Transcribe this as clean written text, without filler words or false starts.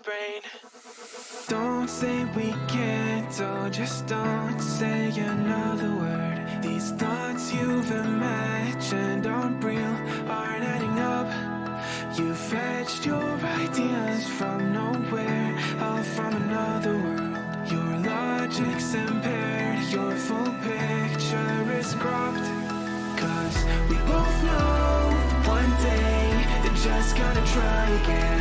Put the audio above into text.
brain. Don't say we can't, oh, just don't say another word. These thoughts you've imagined aren't real, aren't adding up. You fetched your ideas from nowhere, all from another world. Your logic's impaired, your full picture is cropped. Cause we both know one day they're just gonna try again.